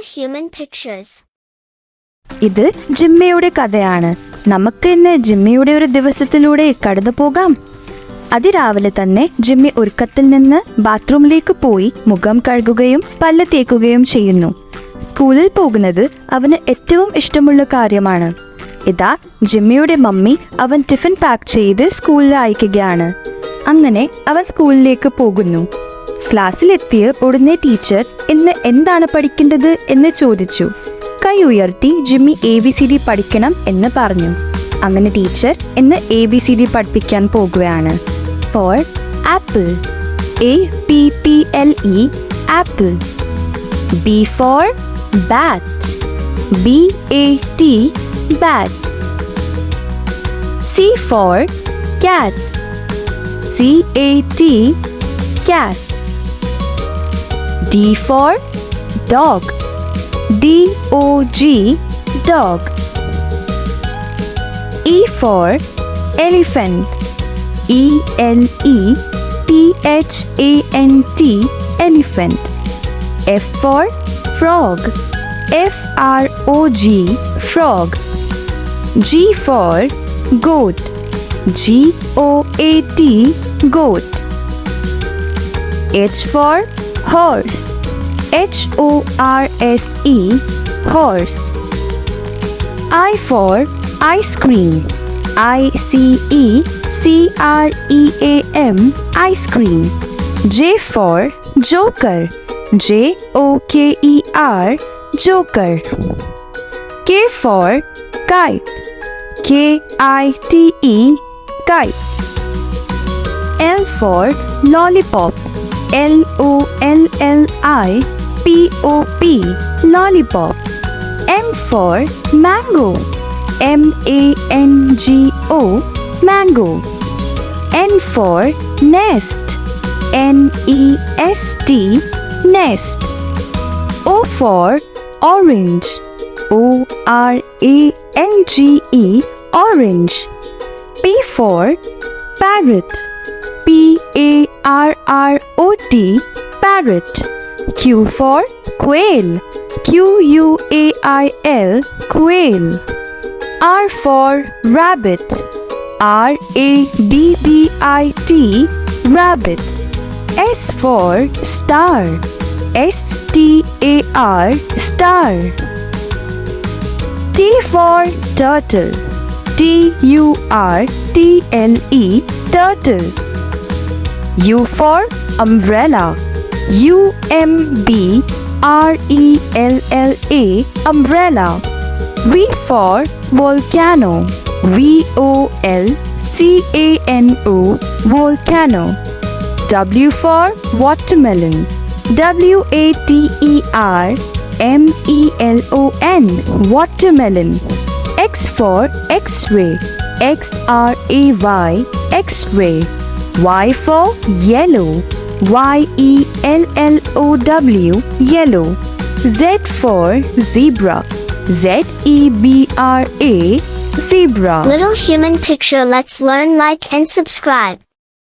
Human Pictures. ഇത് ജിമ്മയുടെ കഥയാണ്. നമുക്ക് ഇന്ന് ജിമ്മിയുടെ ഒരു ദിവസത്തിലൂടെ കടന്നു പോകാം. അതിരാവിലെ തന്നെ ജിമ്മി ഒരുക്കത്തിൽ നിന്ന് ബാത്റൂമിലേക്ക് പോയി മുഖം കഴുകുകയും പല്ല് തേക്കുകയും ചെയ്യുന്നു. സ്കൂളിൽ പോകുന്നത് അവന് ഏറ്റവും ഇഷ്ടമുള്ള കാര്യമാണ്. ഇതാ ജിമ്മിയുടെ മമ്മി അവൻ ടിഫിൻ പാക്ക് ചെയ്ത് സ്കൂളിൽ അയക്കുകയാണ്. അങ്ങനെ അവൻ സ്കൂളിലേക്ക് പോകുന്നു. ക്ലാസ്സിലെത്തിയ ഉടനെ ടീച്ചർ ഇന്ന് എന്താണ് പഠിക്കേണ്ടത് എന്ന് ചോദിച്ചു. കൈ ഉയർത്തി ജിമ്മി ABCD പഠിക്കണം എന്ന് പറഞ്ഞു. അങ്ങനെ ടീച്ചർ ഇന്ന് ABCD പഠിപ്പിക്കാൻ പോകുകയാണ്. For apple, APPLE, apple. B for bat, BAT, bat. C for cat, CAT, cat. D for dog, DOG, dog. E for elephant, ELEPHANT, elephant. F for frog, FROG, frog. G for goat, GOAT, goat. H for horse, HORSE, horse. I for ice cream, ICECREAM, ice cream. J for joker, JOKER, joker. K for kite, KITE, kite. L for lollipop, LOLLIPOP, lollipop. M for mango, MANGO, mango. N for nest, NEST, nest. O for orange, ORANGE, orange. P for parrot, PARROT, parrot. Q for quail, QUAIL, quail. R for rabbit, RABBIT, rabbit. S for star, STAR, star. T for turtle, TURTLE, turtle. U for umbrella, UMBRELLA, umbrella. V for volcano, VOLCANO, volcano. W for watermelon, WATERMELON, watermelon. X for x-ray, XRAY, x-ray. Y for yellow, YELLOW, yellow. Z for zebra, ZEBRA, zebra. Little Human Picture. Let's learn, like and subscribe.